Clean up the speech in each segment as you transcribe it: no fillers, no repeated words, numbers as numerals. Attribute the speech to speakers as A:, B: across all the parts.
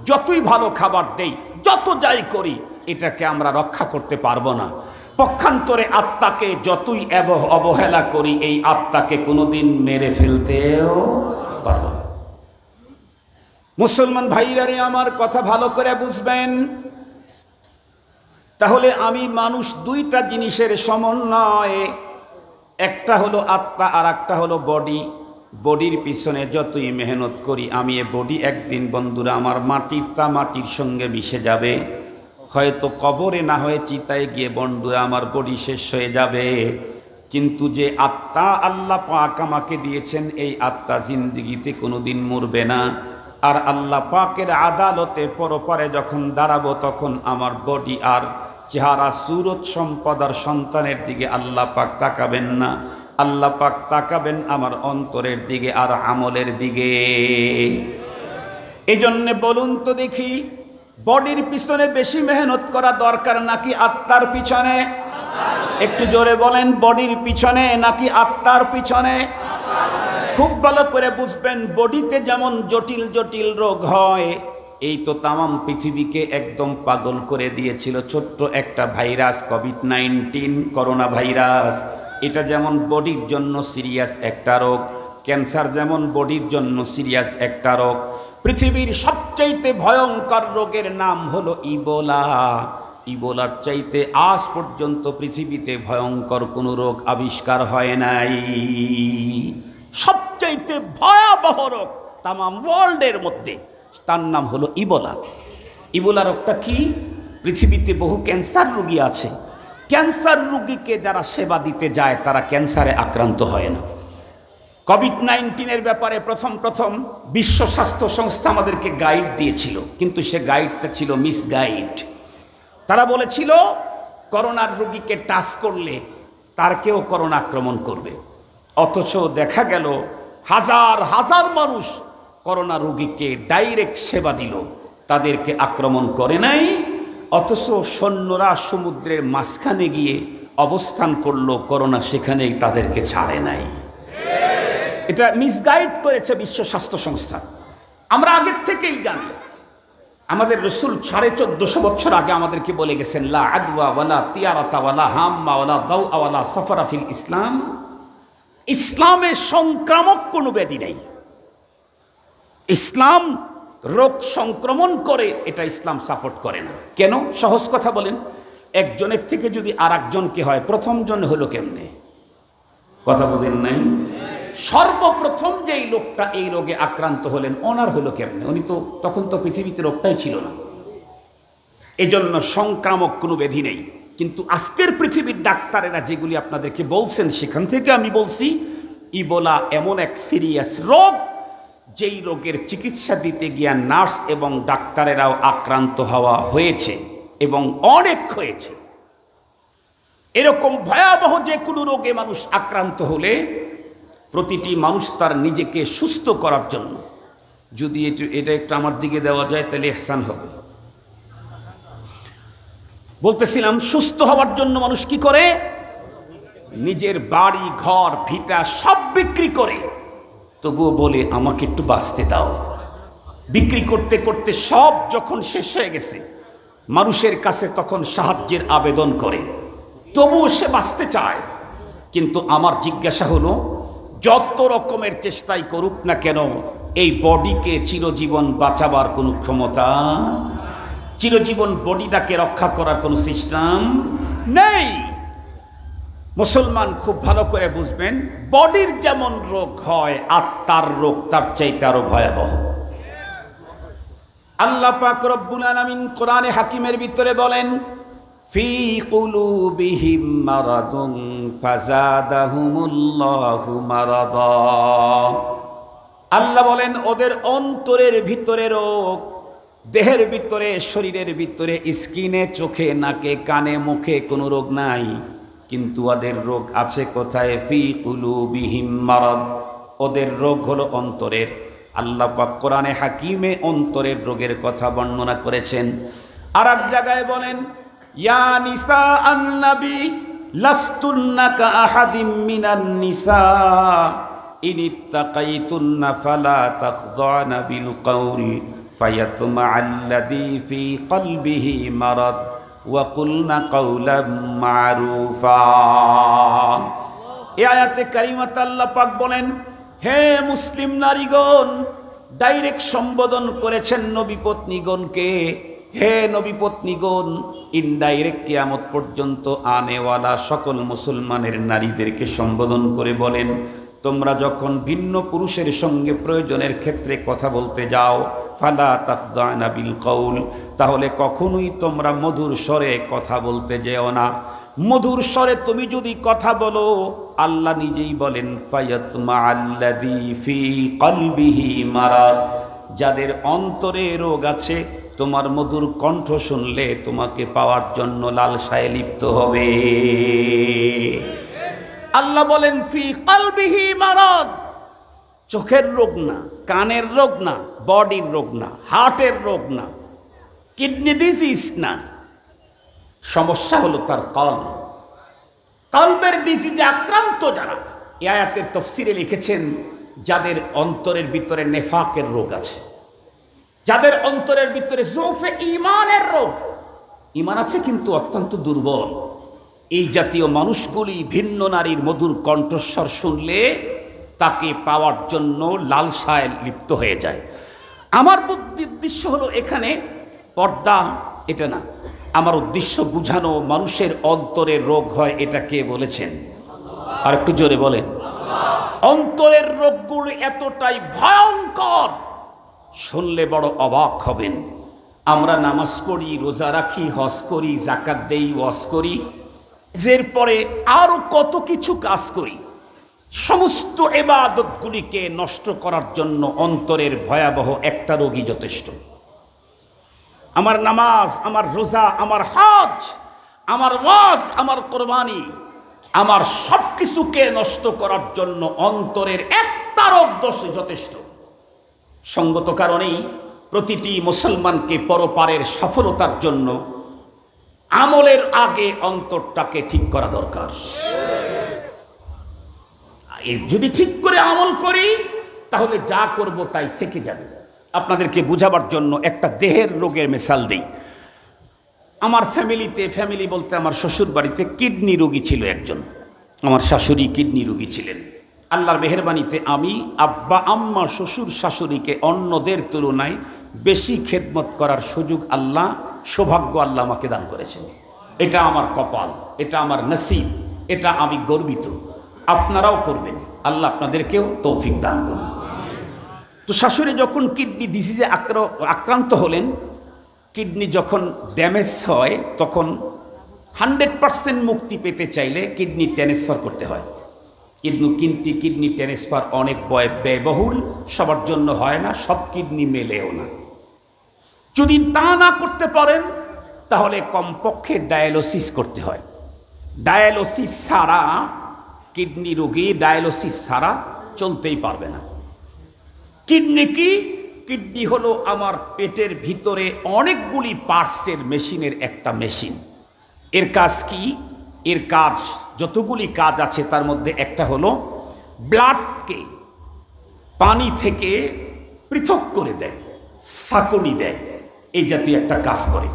A: যতই ভালো খাবার দেই, যত যাই করি, এটাকে আমরা রক্ষা করতে পারবো না। পক্ষান্তরে আত্মাকে যতই অবহেলা করি, এই আত্মাকে কোনোদিন মেরে ফেলতেও পারবো না। মুসলমান ভাইরারে আমার কথা ভালো করে বুঝবেন। তাহলে আমি মানুষ দুইটা জিনিসের সমন্বয়ে, একটা হলো আত্মা আর একটা হলো বডি। বডির পিছনে যতই মেহনত করি আমি, এ বডি একদিন বন্ধুরা আমার মাটির সঙ্গে মিশে যাবে। হয়তো কবরে না হয়ে চিতায় গিয়ে বন্ধুরা আমার বডি শেষ হয়ে যাবে। কিন্তু যে আত্মা আল্লাহ পাক আমাকে দিয়েছেন, এই আত্মা জিন্দেগিতে কোনোদিন মরবে না। আর আল্লাহ পাকের আদালতে পরপারে যখন দাঁড়াবো, তখন আমার বডি আর চেহারা, সুরত, সম্পদ আর সন্তানের দিকে আল্লাহ পাক তাকাবেন না। আল্লাহ পাক তাকাবেন আমার অন্তরের দিকে আর আমলের দিকে। এই জন্যে বলুন তো দেখি, বডির পিছনে বেশি মেহনত করা দরকার নাকি আত্মার পিছনে? একটু জোরে বলেন, বডির পিছনে নাকি আত্মার পিছনে? খুব ভালো করে বুঝবেন, বডিতে যেমন জটিল জটিল রোগ হয়, এই তো তামাম পৃথিবীকে একদম পাগল করে দিয়েছিল ছোট্ট একটা ভাইরাস, কোভিড-19 করোনা ভাইরাস। এটা যেমন বডির জন্য সিরিয়াস একটা রোগ, ক্যান্সার যেমন বডির জন্য সিরিয়াস একটা রোগ, পৃথিবীর সবচাইতে ভয়ঙ্কর রোগের নাম হলো ইবোলা। ইবোলার চাইতে আজ পর্যন্ত পৃথিবীতে ভয়ঙ্কর কোনো রোগ আবিষ্কার হয় নাই। সবচাইতে ভয়াবহ রোগ তামাম ওয়ার্ল্ডের মধ্যে, তার নাম হলো ইবোলা। ইবোলা রোগটা কি? পৃথিবীতে বহু ক্যান্সার রোগী আছে, ক্যান্সার রোগীকে যারা সেবা দিতে যায় তারা ক্যান্সারে আক্রান্ত হয় না। কোভিড-19 ব্যাপারে প্রথম বিশ্ব স্বাস্থ্য সংস্থা আমাদেরকে গাইড দিয়েছিল, কিন্তু সে গাইডটা ছিল মিসগাইড। তারা বলেছিল করোনার রোগীকে টাচ করলে তার কেউ করোনা আক্রমণ করবে। অথচ দেখা গেল হাজার হাজার মানুষ করোনা রোগীকে ডাইরেক্ট সেবা দিল, তাদেরকে আক্রমণ করে নাই। অথচ সৈন্যরা সমুদ্রের মাঝখানে গিয়ে অবস্থান করলো, করোনা সেখানেই তাদেরকে ছাড়ে নাই। এটা মিসগাইড করেছে বিশ্ব স্বাস্থ্য সংস্থা। আমরা আগের থেকেই জানি, আমাদের রসুল 1450 বছর আগে আমাদেরকে বলে গেছেন, লা আদওয়া ওয়ালা তিয়ারাতা ওয়ালা হাম্মা ওয়ালা দাওআ ওয়ালা সাফারা ফিল ইসলাম। ইসলামে সংক্রামক কোনো ব্যাধি নেই। ইসলাম রোগ সংক্রমণ করে, এটা ইসলাম সাপোর্ট করে না। কেন? সহজ কথা বলেন, একজনের থেকে যদি আর একজনকে হয়, প্রথম জন হলো কেমনে? কথা বুঝেন নাই? সর্বপ্রথম যেই লোকটা এই রোগে আক্রান্ত হলেন, ওনার হলো কেমনে? উনি তো তখন তো পৃথিবীতে রোগটাই ছিল না। এজন্য সংক্রামক কোনো ব্যাধি নেই। কিন্তু আজকের পৃথিবীর ডাক্তারেরা যেগুলি আপনাদেরকে বলছেন, সেখান থেকে আমি বলছি, ইবোলা এমন এক সিরিয়াস রোগ, যেই রোগের চিকিৎসা দিতে গিয়া নার্স এবং ডাক্তারেরাও আক্রান্ত হওয়া হয়েছে এবং অনেক হয়েছে। এরকম ভয়াবহ যে কোনো রোগে মানুষ আক্রান্ত হলে প্রতিটি মানুষ তার নিজেকে সুস্থ করার জন্য, যদি এটা একটু আমার দিকে দেওয়া যায় তাহলে ইহসান হবে। বলতেছিলাম, সুস্থ হওয়ার জন্য মানুষ কি করে? নিজের বাড়ি ঘর ভিটা সব বিক্রি করে, তবুও বলে আমাকে একটু বাঁচতে দাও। বিক্রি করতে করতে সব যখন শেষ হয়ে গেছে, মানুষের কাছে তখন সাহায্যের আবেদন করে, তবুও সে বাঁচতে চায়। কিন্তু আমার জিজ্ঞাসা হলো, যত রকমের চেষ্টাই করুক না কেন, এই বডিকে চিরজীবন বাঁচাবার কোনো ক্ষমতা, চিরজীবন বডিটাকে রক্ষা করার কোনো সিস্টেম নেই। মুসলমান খুব ভালো করে বুঝবেন, বডির যেমন রোগ হয়, আত্মার রোগ তার চাইতে আরো ভয়াবহ। আল্লাহ পাক রব্বুল আলামিন কোরআনে হাকিমের ভিতরে বলেন, ফি কুলুবিহিম মারাদুন ফাযাদাহুমুল্লাহু মারাদা। আল্লাহ বলেন, ওদের অন্তরের ভিতরে রোগ, দেহের ভিতরে, শরীরের ভিতরে, স্কিনে, চোখে, নাকে, কানে, মুখে কোনো রোগ নাই, কিন্তু ওদের রোগ আছে কোথায়? ফি কুলুবিহিম মারাদ। ওদের রোগ হলো অন্তরের। আল্লাহ পাক কোরআনে হাকিমে অন্তরের রোগের কথা বর্ণনা করেছেন। আর এক জায়গায় বলেন, ইয়া নিসা আন-নবী লাস্তুন্না কাআহাদিম মিনান নিসা ইনিত্তাকাইতুন্না ফালা তাখযানা বিল কওল ফায়াতমাআল্লাযী ফী কলবিহি মারাদ ওয়া কুলনা কাওলাম মারুফা। এই আয়াতে কারিমাতে আল্লাহ পাক বলেন, হে মুসলিম নারীগণ, ডাইরেক্ট সম্বোধন করেছেন নবী পত্নীগণকে। হে নবী পত্নীগণ, ইনডাইরেক্ট কিয়ামত পর্যন্ত আনেওয়ালা সকল মুসলমানের নারীদেরকে সম্বোধন করে বলেন, তোমরা যখন ভিন্ন পুরুষের সঙ্গে প্রয়োজনের ক্ষেত্রে কথা বলতে যাও, ফালা তাখদানা বিল কওল, তাহলে কখনোই তোমরা মধুর স্বরে কথা বলতে যেও না। মধুর স্বরে তুমি যদি কথা বলো, আল্লাহ নিজেই বলেন ফায়াতমাআল্লাযী ফী কলবিহি মারাদ, যাদের অন্তরে রোগ আছে, তোমার মধুর কণ্ঠ শুনলে তোমাকে পাওয়ার জন্য লালসায় লিপ্ত হবে। আল্লাহ বলেন ফী কলবিহি মারাদ, চোখের রোগ না, কানের রোগ না, বডির রোগ না, হার্টের রোগ না, কিডনি ডিজিজ না, সমস্যা হলো তার কলব। কলবের ডিজিজে আক্রান্ত যারা, এই আয়াতের তাফসীরে লিখেছেন যাদের অন্তরের ভিতরে নেফাকের রোগ আছে, যাদের অন্তরের ভিতরে যৌফে ঈমানের রোগ, ঈমান আছে কিন্তু অত্যন্ত দুর্বল, এই জাতীয় মানুষগুলি ভিন্ন নারীর মধুর কণ্ঠস্বর শুনলে তাকে পাওয়ার জন্য লালসায় লিপ্ত হয়ে যায়। আমার উদ্দেশ্য হলো এখানে পর্দা এটা না, আমার উদ্দেশ্য বুঝানো মানুষের অন্তরের রোগ হয়, এটা কে বলেছেন? আর একটু জোরে বলেন। অন্তরের রোগগুলো এতটাই ভয়ঙ্কর, শুনলে বড় অবাক হবেন। আমরা নামাজ পড়ি, রোজা রাখি, হজ করি, যাকাত দেই, ওয়াজ করি, এরপরে আরো কত কিছু কাজ করি, সমস্ত ইবাদতগুলিকে নষ্ট করার জন্য অন্তরের ভয়াবহ একটা রোগী যথেষ্ট। আমার নামাজ, আমার রোজা, আমার হজ, আমার ওয়াজ, আমার কোরবানি, আমার সব কিছুকে নষ্ট করার জন্য অন্তরের একটা রোগ দোষ যথেষ্ট। সঙ্গত কারণেই প্রতিটি মুসলমানকে পরপারের সফলতার জন্য আমলের আগে অন্তরটাকে ঠিক করা দরকার। যদি ঠিক করে আমল করি তাহলে যা করব তাই থেকে যাবে। আপনাদেরকে বুঝাবার জন্য একটা দেহের রোগের মিসাল দেই। আমার ফ্যামিলি বলতে আমার শ্বশুর বাড়িতে কিডনি রোগী ছিল একজন, আমার শাশুড়ি কিডনি রোগী ছিলেন। আল্লাহর মেহেরবানিতে আমি আব্বা আম্মা শ্বশুর শাশুড়িকে অন্যদের তুলনায় বেশি খেদমত করার সুযোগ আল্লাহ, সৌভাগ্য আল্লাহ আমাকে দান করেছেন। এটা আমার কপাল, এটা আমার নসিব, এটা আমি গর্বিত। আপনারাও করবেন, আল্লাহ আপনাদেরকেও তৌফিক দান করুন। তো শাশুড়ি যখন কিডনি ডিজিজে আক্রান্ত হলেন, কিডনি যখন ড্যামেজ হয় তখন 100% মুক্তি পেতে চাইলে কিডনি ট্রান্সফার করতে হয়। কিডনি ট্রান্সফার অনেক ব্যয়বহুল, সবার জন্য হয় না, সব কিডনি মেলেও না। যদি তা না করতে পারেন তাহলে কমপক্ষে ডায়ালিসিস করতে হয়। ডায়ালিসিস ছাড়া কিডনি রোগী ডায়ালিসিস ছাড়া চলতেই পারবে না। কিডনি কি? কিডনি হলো আমার পেটের ভিতরে অনেকগুলি পার্টসের মেশিনের একটা মেশিন। এর কাজ কি? এর কাজ যতগুলি কাজ আছে তার মধ্যে একটা হলো ব্লাডকে পানি থেকে পৃথক করে দেয়, ছাঁকনি দেয়, এই জাতীয় একটা কাজ করে।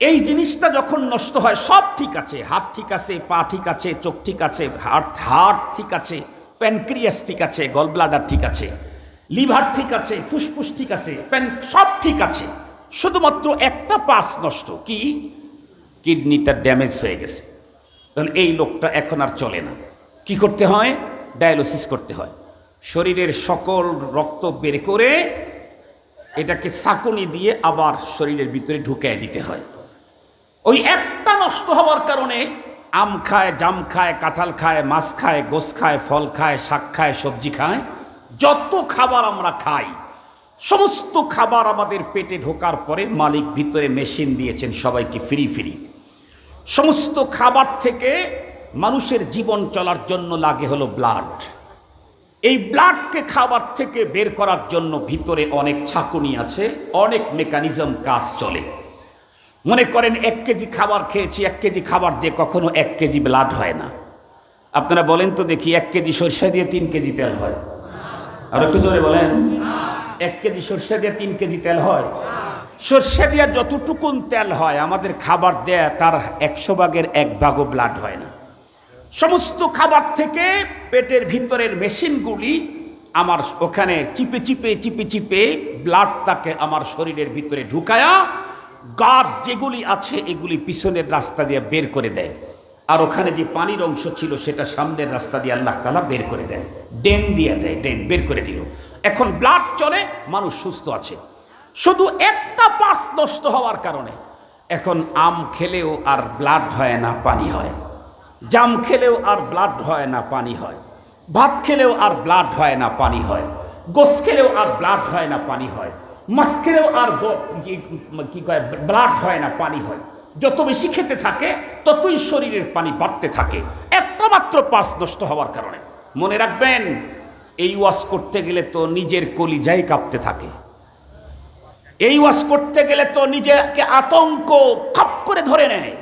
A: এই জিনিসটা যখন নষ্ট হয়, সব ঠিক আছে, হাত ঠিক আছে, পা ঠিক আছে, চোখ ঠিক আছে, হার্ট ঠিক আছে, প্যানক্রিয়াস ঠিক আছে, গল ব্লাডার ঠিক আছে, লিভার ঠিক আছে, ফুসফুস ঠিক আছে, সব ঠিক আছে, শুধুমাত্র একটা পার্টস নষ্ট। কি? কিডনিটা ড্যামেজ হয়ে গেছে। তাহলে এই লোকটা এখন আর চলে না। কি করতে হয়? ডায়ালিসিস করতে হয়। শরীরের সকল রক্ত বের করে এটাকে ছাঁকুনি দিয়ে আবার শরীরের ভিতরে ঢুকিয়ে দিতে হয়। ওই একটা নষ্ট হওয়ার কারণে আম খায়, জাম খায়, কাঁঠাল খায়, মাছ খায়, গোস খায়, ফল খায়, শাক খায়, সবজি খায়, যত খাবার আমরা খাই সমস্ত খাবার আমাদের পেটে ঢোকার পরে মালিক ভিতরে মেশিন দিয়েছেন সবাইকে ফ্রি। সমস্ত খাবার থেকে মানুষের জীবন চলার জন্য লাগে হলো ব্লাড। এই ব্লাডকে খাবার থেকে বের করার জন্য ভিতরে অনেক ছাঁকুনি আছে, অনেক মেকানিজম কাজ চলে। মনে করেন 1 কেজি খাবার খেয়েছি, 1 কেজি খাবার দিয়ে কখনো 1 কেজি ব্লাড হয় না। আপনারা বলেন তো দেখি, 1 কেজি সরষে দিয়ে 3 কেজি তেল হয়? আর একটু জোরে বলেন। 1 কেজি সর্ষে দিয়ে 3 কেজি তেল হয়? সর্ষে দিয়ে যতটুকুন তেল হয় আমাদের খাবার দেয়া তার 100 ভাগের 1 ভাগও ব্লাড হয় না। সমস্ত খাবার থেকে পেটের ভিতরের মেশিনগুলি আমার ওখানে চিপে চিপে চিপে চিপে ব্লাডটাকে আমার শরীরের ভিতরে ঢুকায়া গাদ যেগুলি আছে এগুলি পিছনের রাস্তা দিয়ে বের করে দেয়, আর ওখানে যে পানির অংশ ছিল সেটা সামনের রাস্তা দিয়ে আল্লাহ তাআলা বের করে দেন, ড্রেন দিয়ে দেয়, ড্রেন বের করে দিল। এখন ব্লাড চলে, মানুষ সুস্থ আছে। শুধু একটা পার্টস নষ্ট হওয়ার কারণে এখন আম খেলেও আর ব্লাড হয় না, পানি হয়। জাম খেলেও আর ব্লাড হয় না, পানি হয়। ভাত খেলেও আর ব্লাড হয় না, পানি হয়। গোস খেলেও আর ব্লাড হয় না, পানি হয়। মাছ খেলেও আর কি কয় ব্লাড হয় না, পানি হয়। যত বেশি খেতে থাকে ততই শরীরের পানি বাড়তে থাকে, একটা মাত্র পার্স নষ্ট হওয়ার কারণে। মনে রাখবেন, এই ওয়াজ করতে গেলে তো নিজের কলিজাই কাঁপতে থাকে। এই ওয়াজ করতে গেলে তো নিজেকে আতঙ্ক খাপ করে ধরে নেয়।